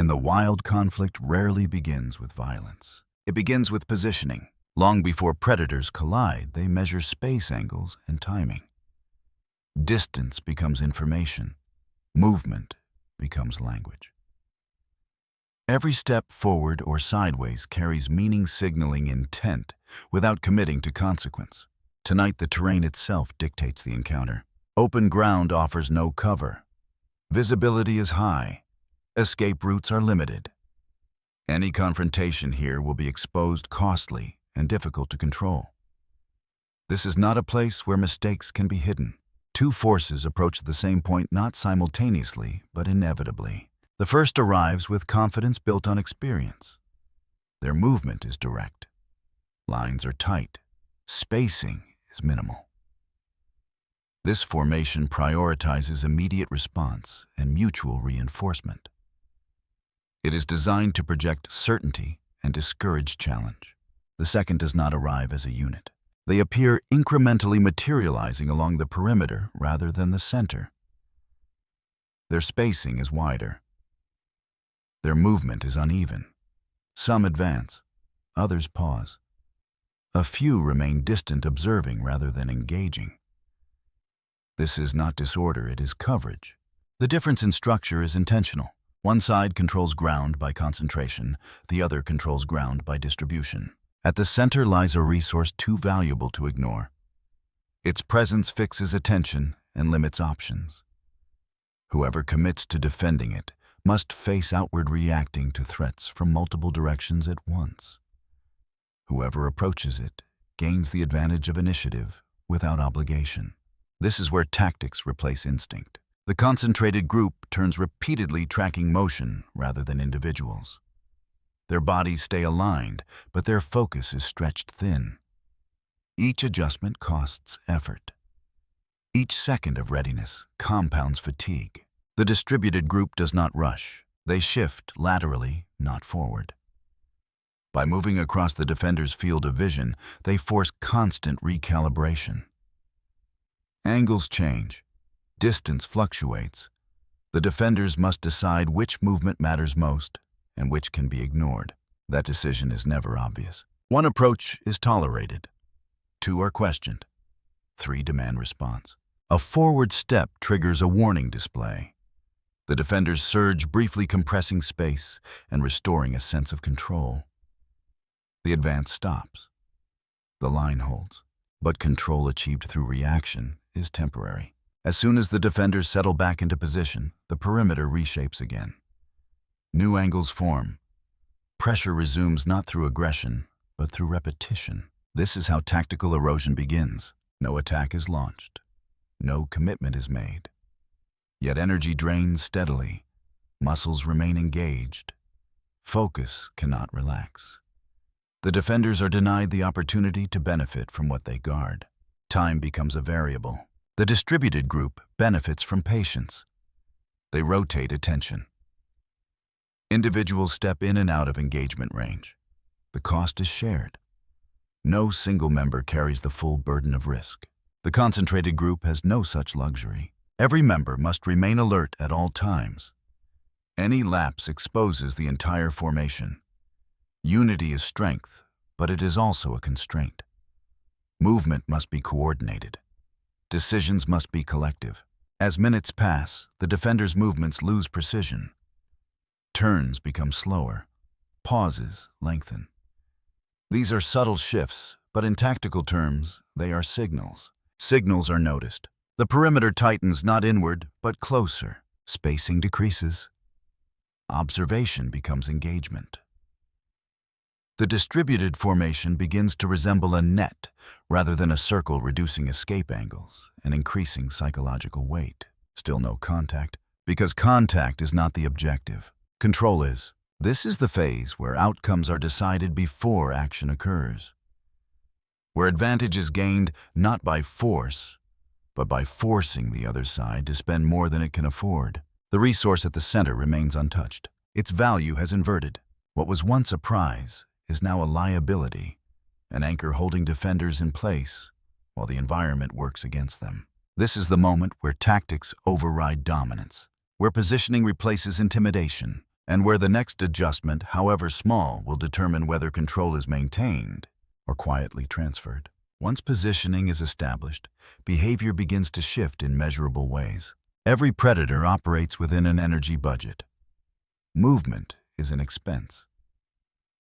In the wild, conflict rarely begins with violence. It begins with positioning. Long before predators collide, they measure space angles and timing. Distance becomes information. Movement becomes language. Every step forward or sideways carries meaning, signaling intent without committing to consequence. Tonight, the terrain itself dictates the encounter. Open ground offers no cover. Visibility is high. Escape routes are limited. Any confrontation here will be exposed, costly, and difficult to control. This is not a place where mistakes can be hidden. Two forces approach the same point not simultaneously, but inevitably. The first arrives with confidence built on experience. Their movement is direct. Lines are tight. Spacing is minimal. This formation prioritizes immediate response and mutual reinforcement. It is designed to project certainty and discourage challenge. The second does not arrive as a unit. They appear incrementally materializing along the perimeter rather than the center. Their spacing is wider. Their movement is uneven. Some advance, others pause. A few remain distant, observing rather than engaging. This is not disorder, it is coverage. The difference in structure is intentional. One side controls ground by concentration, the other controls ground by distribution. At the center lies a resource too valuable to ignore. Its presence fixes attention and limits options. Whoever commits to defending it must face outward reacting to threats from multiple directions at once. Whoever approaches it gains the advantage of initiative without obligation. This is where tactics replace instinct. The concentrated group turns repeatedly tracking motion rather than individuals. Their bodies stay aligned, but their focus is stretched thin. Each adjustment costs effort. Each second of readiness compounds fatigue. The distributed group does not rush. They shift laterally, not forward. By moving across the defender's field of vision, they force constant recalibration. Angles change. Distance fluctuates. The defenders must decide which movement matters most and which can be ignored. That decision is never obvious. One approach is tolerated. Two are questioned. Three demand response. A forward step triggers a warning display. The defenders surge, briefly compressing space and restoring a sense of control. The advance stops. The line holds. But control achieved through reaction is temporary. As soon as the defenders settle back into position, the perimeter reshapes again. New angles form. Pressure resumes not through aggression, but through repetition. This is how tactical erosion begins. No attack is launched. No commitment is made. Yet energy drains steadily. Muscles remain engaged. Focus cannot relax. The defenders are denied the opportunity to benefit from what they guard. Time becomes a variable. The distributed group benefits from patience. They rotate attention. Individuals step in and out of engagement range. The cost is shared. No single member carries the full burden of risk. The concentrated group has no such luxury. Every member must remain alert at all times. Any lapse exposes the entire formation. Unity is strength, but it is also a constraint. Movement must be coordinated. Decisions must be collective. As minutes pass, the defenders' movements lose precision. Turns become slower. Pauses lengthen. These are subtle shifts, but in tactical terms, they are signals. Signals are noticed. The perimeter tightens not inward, but closer. Spacing decreases. Observation becomes engagement. The distributed formation begins to resemble a net rather than a circle, reducing escape angles and increasing psychological weight. Still no contact, because contact is not the objective. Control is. This is the phase where outcomes are decided before action occurs. Where advantage is gained not by force, but by forcing the other side to spend more than it can afford. The resource at the center remains untouched. Its value has inverted. What was once a prize is now a liability, an anchor holding defenders in place while the environment works against them. This is the moment where tactics override dominance, where positioning replaces intimidation, and where the next adjustment, however small, will determine whether control is maintained or quietly transferred. Once positioning is established, behavior begins to shift in measurable ways. Every predator operates within an energy budget. Movement is an expense.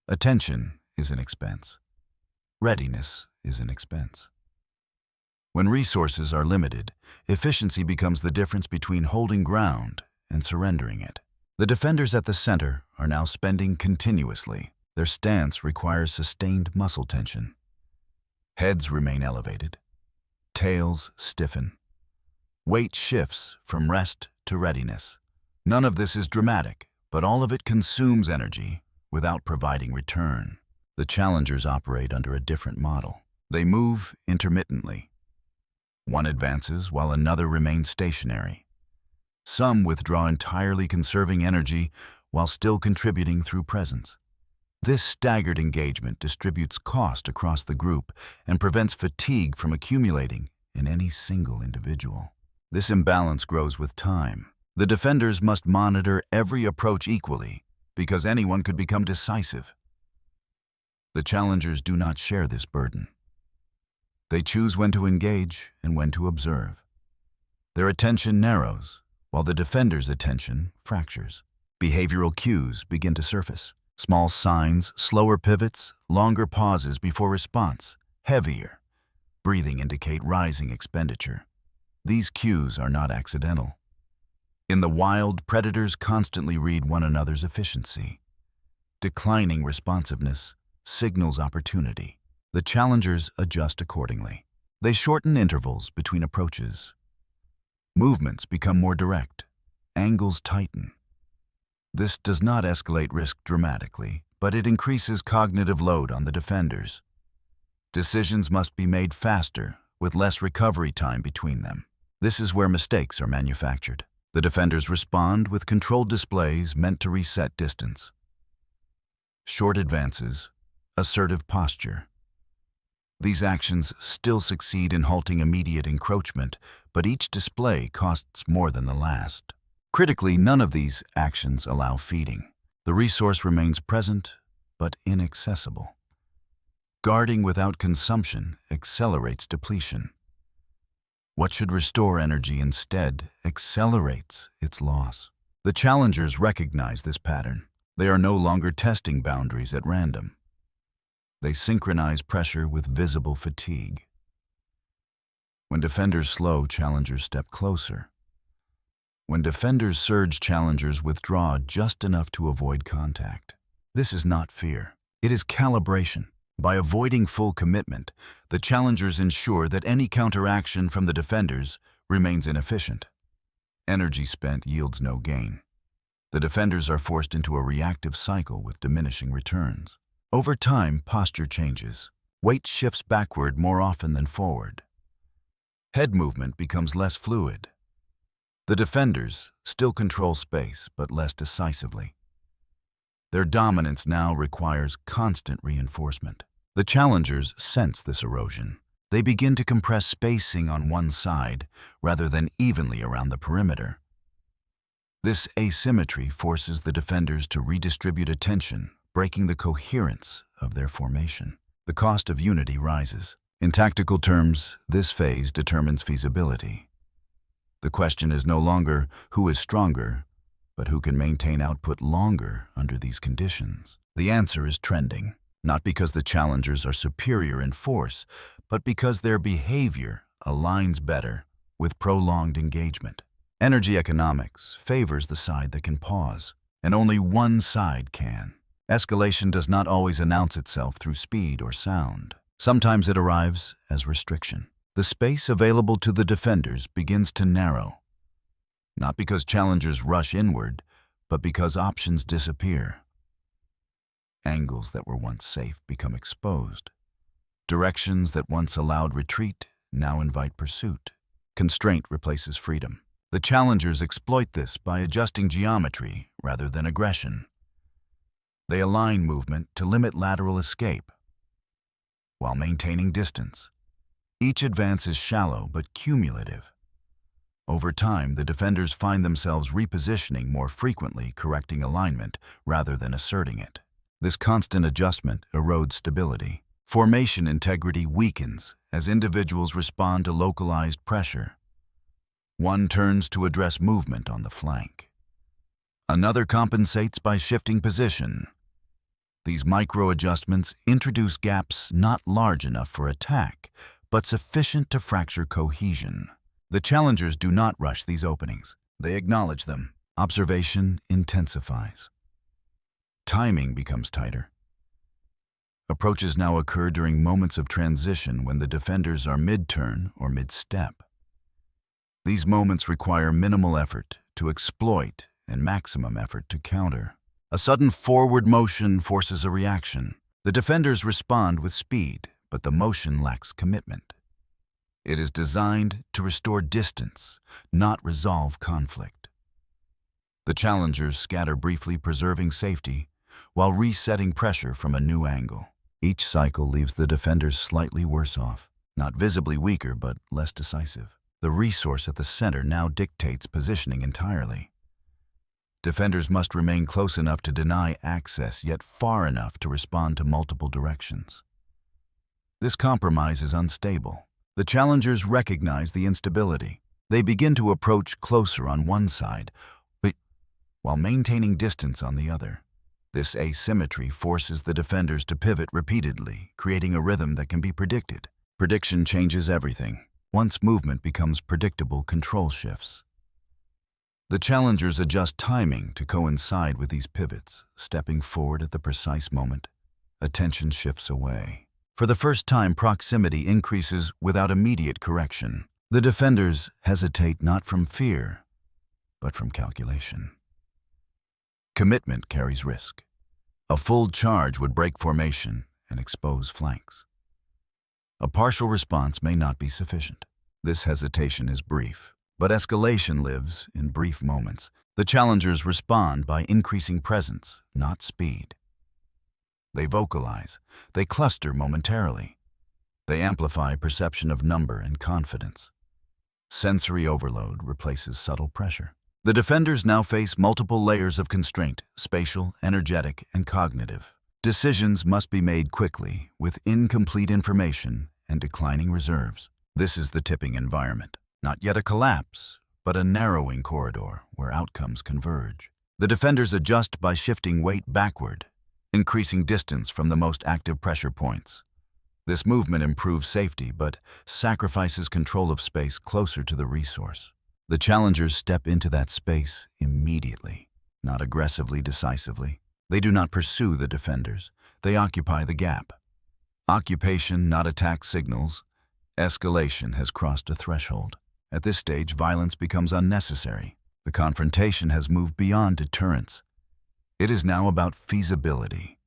Attention is an expense. Readiness is an expense. When resources are limited, efficiency becomes the difference between holding ground and surrendering it. The defenders at the center are now spending continuously. Their stance requires sustained muscle tension. Heads remain elevated. Tails stiffen. Weight shifts from rest to readiness. None of this is dramatic, but all of it consumes energy without providing return. The challengers operate under a different model. They move intermittently. One advances while another remains stationary. Some withdraw entirely, conserving energy while still contributing through presence. This staggered engagement distributes cost across the group and prevents fatigue from accumulating in any single individual. This imbalance grows with time. The defenders must monitor every approach equally because anyone could become decisive. The challengers do not share this burden. They choose when to engage and when to observe. Their attention narrows, while the defender's attention fractures. Behavioral cues begin to surface. Small signs, slower pivots, longer pauses before response, heavier. Breathing indicate rising expenditure. These cues are not accidental. In the wild, predators constantly read one another's efficiency. Declining responsiveness signals opportunity. The challengers adjust accordingly. They shorten intervals between approaches. Movements become more direct. Angles tighten. This does not escalate risk dramatically, but it increases cognitive load on the defenders. Decisions must be made faster, with less recovery time between them. This is where mistakes are manufactured. The defenders respond with controlled displays meant to reset distance. Short advances, assertive posture. These actions still succeed in halting immediate encroachment, but each display costs more than the last. Critically, none of these actions allow feeding. The resource remains present, but inaccessible. Guarding without consumption accelerates depletion. What should restore energy instead accelerates its loss. The challengers recognize this pattern. They are no longer testing boundaries at random. They synchronize pressure with visible fatigue. When defenders slow, challengers step closer. When defenders surge, challengers withdraw just enough to avoid contact. This is not fear. It is calibration. By avoiding full commitment, the challengers ensure that any counteraction from the defenders remains inefficient. Energy spent yields no gain. The defenders are forced into a reactive cycle with diminishing returns. Over time, posture changes. Weight shifts backward more often than forward. Head movement becomes less fluid. The defenders still control space, but less decisively. Their dominance now requires constant reinforcement. The challengers sense this erosion. They begin to compress spacing on one side rather than evenly around the perimeter. This asymmetry forces the defenders to redistribute attention, breaking the coherence of their formation. The cost of unity rises. In tactical terms, this phase determines feasibility. The question is no longer who is stronger, but who can maintain output longer under these conditions. The answer is trending, not because the challengers are superior in force, but because their behavior aligns better with prolonged engagement. Energy economics favors the side that can pause, and only one side can. Escalation does not always announce itself through speed or sound. Sometimes it arrives as restriction. The space available to the defenders begins to narrow, not because challengers rush inward, but because options disappear. Angles that were once safe become exposed. Directions that once allowed retreat now invite pursuit. Constraint replaces freedom. The challengers exploit this by adjusting geometry rather than aggression. They align movement to limit lateral escape, while maintaining distance. Each advance is shallow but cumulative. Over time, the defenders find themselves repositioning more frequently, correcting alignment rather than asserting it. This constant adjustment erodes stability. Formation integrity weakens as individuals respond to localized pressure. One turns to address movement on the flank. Another compensates by shifting position. These micro-adjustments introduce gaps not large enough for attack, but sufficient to fracture cohesion. The challengers do not rush these openings. They acknowledge them. Observation intensifies. Timing becomes tighter. Approaches now occur during moments of transition when the defenders are mid-turn or mid-step. These moments require minimal effort to exploit and maximum effort to counter. A sudden forward motion forces a reaction. The defenders respond with speed, but the motion lacks commitment. It is designed to restore distance, not resolve conflict. The challengers scatter briefly, preserving safety, while resetting pressure from a new angle. Each cycle leaves the defenders slightly worse off, not visibly weaker, but less decisive. The resource at the center now dictates positioning entirely. Defenders must remain close enough to deny access, yet far enough to respond to multiple directions. This compromise is unstable. The challengers recognize the instability. They begin to approach closer on one side, while maintaining distance on the other. This asymmetry forces the defenders to pivot repeatedly, creating a rhythm that can be predicted. Prediction changes everything. Once movement becomes predictable, control shifts. The challengers adjust timing to coincide with these pivots, stepping forward at the precise moment. Attention shifts away. For the first time, proximity increases without immediate correction. The defenders hesitate not from fear, but from calculation. Commitment carries risk. A full charge would break formation and expose flanks. A partial response may not be sufficient. This hesitation is brief, but escalation lives in brief moments. The challengers respond by increasing presence, not speed. They vocalize, they cluster momentarily. They amplify perception of number and confidence. Sensory overload replaces subtle pressure. The defenders now face multiple layers of constraint, spatial, energetic, and cognitive. Decisions must be made quickly, with incomplete information and declining reserves. This is the tipping environment. Not yet a collapse, but a narrowing corridor where outcomes converge. The defenders adjust by shifting weight backward, increasing distance from the most active pressure points. This movement improves safety, but sacrifices control of space closer to the resource. The challengers step into that space immediately, not aggressively, decisively. They do not pursue the defenders. They occupy the gap. Occupation, not attack, signals escalation has crossed a threshold. At this stage, violence becomes unnecessary. The confrontation has moved beyond deterrence. It is now about feasibility,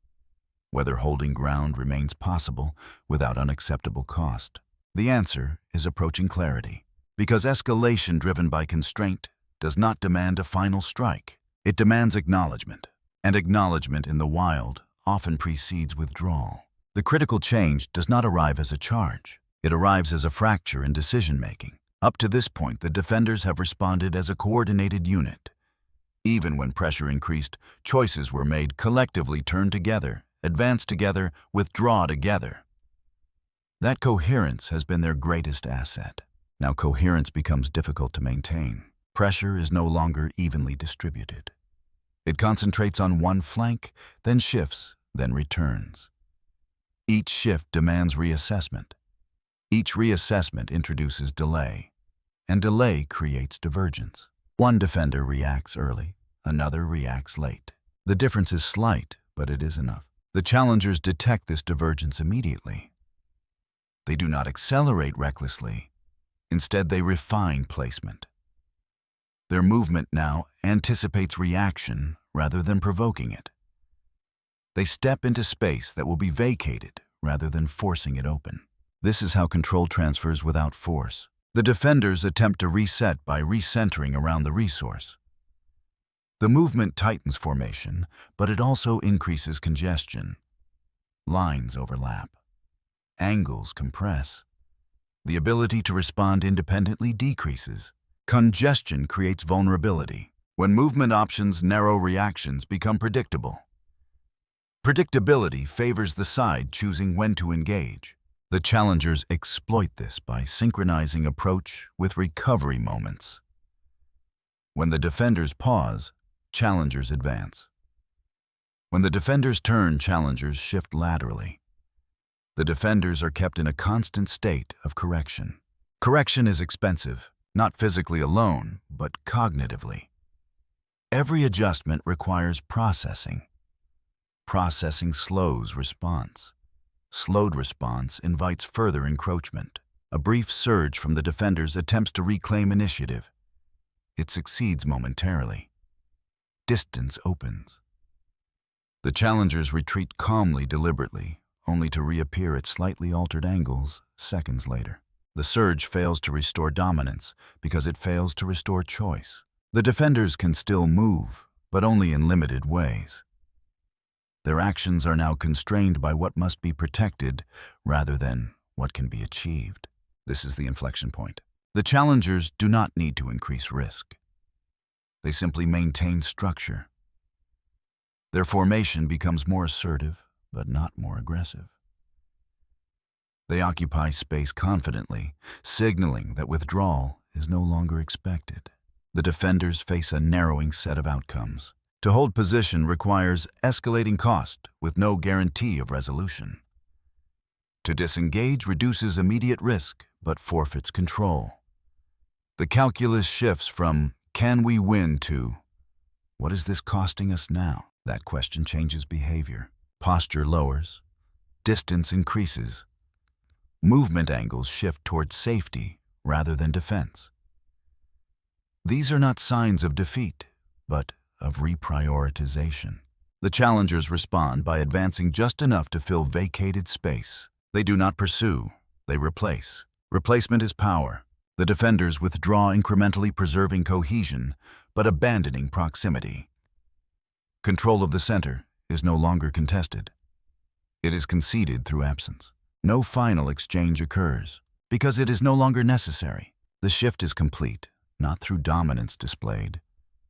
whether holding ground remains possible without unacceptable cost. The answer is approaching clarity, because escalation driven by constraint does not demand a final strike. It demands acknowledgement, and acknowledgement in the wild often precedes withdrawal. The critical change does not arrive as a charge. It arrives as a fracture in decision-making. Up to this point, the defenders have responded as a coordinated unit. Even when pressure increased, choices were made: collectively turn together, advance together, withdraw together. That coherence has been their greatest asset. Now coherence becomes difficult to maintain. Pressure is no longer evenly distributed. It concentrates on one flank, then shifts, then returns. Each shift demands reassessment. Each reassessment introduces delay, and delay creates divergence. One defender reacts early, another reacts late. The difference is slight, but it is enough. The challengers detect this divergence immediately. They do not accelerate recklessly. Instead, they refine placement. Their movement now anticipates reaction rather than provoking it. They step into space that will be vacated rather than forcing it open. This is how control transfers without force. The defenders attempt to reset by recentering around the resource. The movement tightens formation, but it also increases congestion. Lines overlap. Angles compress. The ability to respond independently decreases. Congestion creates vulnerability. When movement options narrow, reactions become predictable. Predictability favors the side choosing when to engage. The challengers exploit this by synchronizing approach with recovery moments. When the defenders pause, challengers advance. When the defenders turn, challengers shift laterally. The defenders are kept in a constant state of correction. Correction is expensive, not physically alone, but cognitively. Every adjustment requires processing. Processing slows response. Slowed response invites further encroachment. A brief surge from the defenders attempts to reclaim initiative. It succeeds momentarily. Distance opens. The challengers retreat calmly, deliberately, only to reappear at slightly altered angles seconds later. The surge fails to restore dominance because it fails to restore choice. The defenders can still move, but only in limited ways. Their actions are now constrained by what must be protected rather than what can be achieved. This is the inflection point. The challengers do not need to increase risk. They simply maintain structure. Their formation becomes more assertive, but not more aggressive. They occupy space confidently, signaling that withdrawal is no longer expected. The defenders face a narrowing set of outcomes. To hold position requires escalating cost with no guarantee of resolution. To disengage reduces immediate risk but forfeits control. The calculus shifts from "can we win" to "what is this costing us now?" That question changes behavior. Posture lowers. Distance increases. Movement angles shift towards safety rather than defense. These are not signs of defeat, but of reprioritization. The challengers respond by advancing just enough to fill vacated space. They do not pursue, they replace. Replacement is power. The defenders withdraw, incrementally preserving cohesion, but abandoning proximity. Control of the center is no longer contested. It is conceded through absence. No final exchange occurs, because it is no longer necessary. The shift is complete, not through dominance displayed,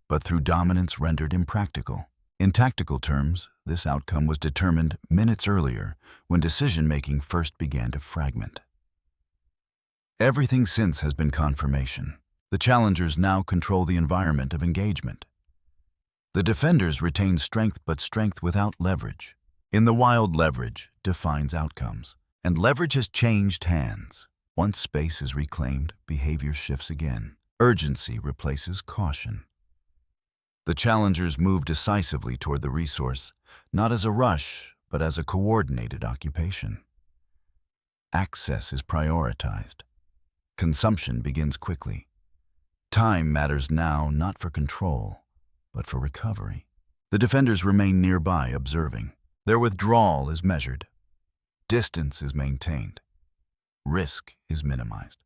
but through dominance rendered impractical. In tactical terms, this outcome was determined minutes earlier when decision-making first began to fragment. Everything since has been confirmation. The challengers now control the environment of engagement. The defenders retain strength, but strength without leverage. In the wild, leverage defines outcomes. And leverage has changed hands. Once space is reclaimed, behavior shifts again. Urgency replaces caution. The challengers move decisively toward the resource, not as a rush, but as a coordinated occupation. Access is prioritized. Consumption begins quickly. Time matters now not for control, but for recovery. The defenders remain nearby, observing. Their withdrawal is measured. Distance is maintained. Risk is minimized.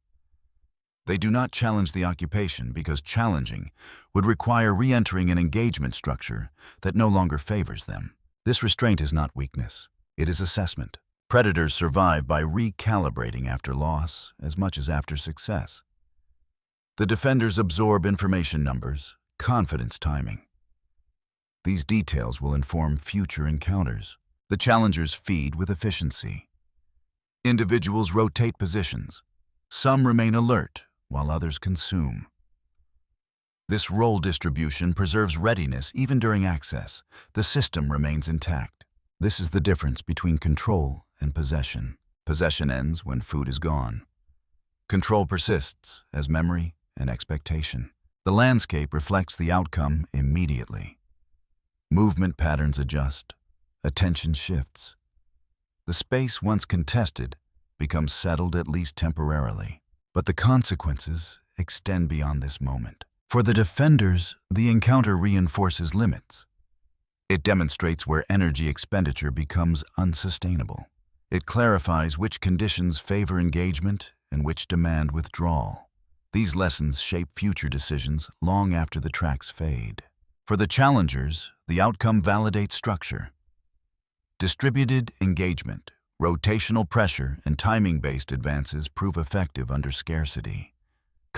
They do not challenge the occupation because challenging would require re-entering an engagement structure that no longer favors them. This restraint is not weakness. It is assessment. Predators survive by recalibrating after loss as much as after success. The defenders absorb information numbers, confidence timing. These details will inform future encounters. The challengers feed with efficiency. Individuals rotate positions. Some remain alert, while others consume. This role distribution preserves readiness even during access. The system remains intact. This is the difference between control and possession. Possession ends when food is gone. Control persists as memory and expectation. The landscape reflects the outcome immediately. Movement patterns adjust. Attention shifts. The space once contested becomes settled, at least temporarily. But the consequences extend beyond this moment. For the defenders, the encounter reinforces limits. It demonstrates where energy expenditure becomes unsustainable. It clarifies which conditions favor engagement and which demand withdrawal. These lessons shape future decisions long after the tracks fade. For the challengers, the outcome validates structure. Distributed engagement, rotational pressure, and timing-based advances prove effective under scarcity.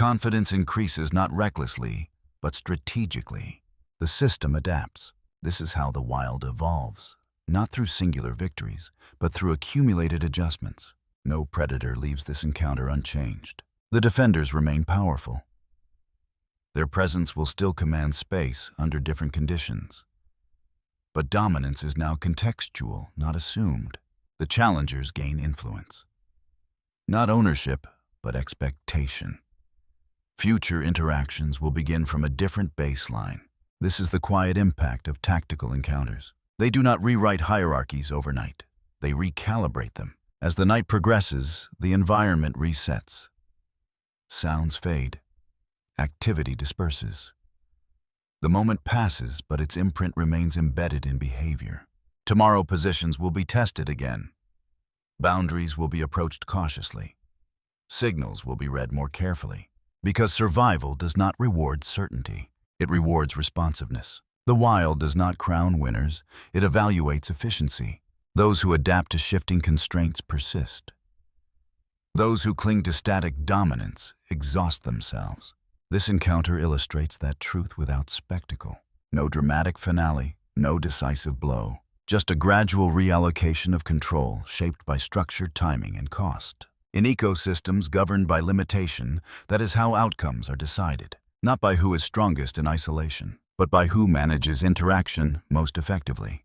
Confidence increases not recklessly, but strategically. The system adapts. This is how the wild evolves, not through singular victories, but through accumulated adjustments. No predator leaves this encounter unchanged. The defenders remain powerful. Their presence will still command space under different conditions. But dominance is now contextual, not assumed. The challengers gain influence. Not ownership, but expectation. Future interactions will begin from a different baseline. This is the quiet impact of tactical encounters. They do not rewrite hierarchies overnight. They recalibrate them. As the night progresses, the environment resets. Sounds fade. Activity disperses. The moment passes, but its imprint remains embedded in behavior. Tomorrow positions will be tested again. Boundaries will be approached cautiously. Signals will be read more carefully. Because survival does not reward certainty. It rewards responsiveness. The wild does not crown winners. It evaluates efficiency. Those who adapt to shifting constraints persist. Those who cling to static dominance exhaust themselves. This encounter illustrates that truth without spectacle. No dramatic finale, no decisive blow. Just a gradual reallocation of control shaped by structure, timing, and cost. In ecosystems governed by limitation, that is how outcomes are decided. Not by who is strongest in isolation, but by who manages interaction most effectively.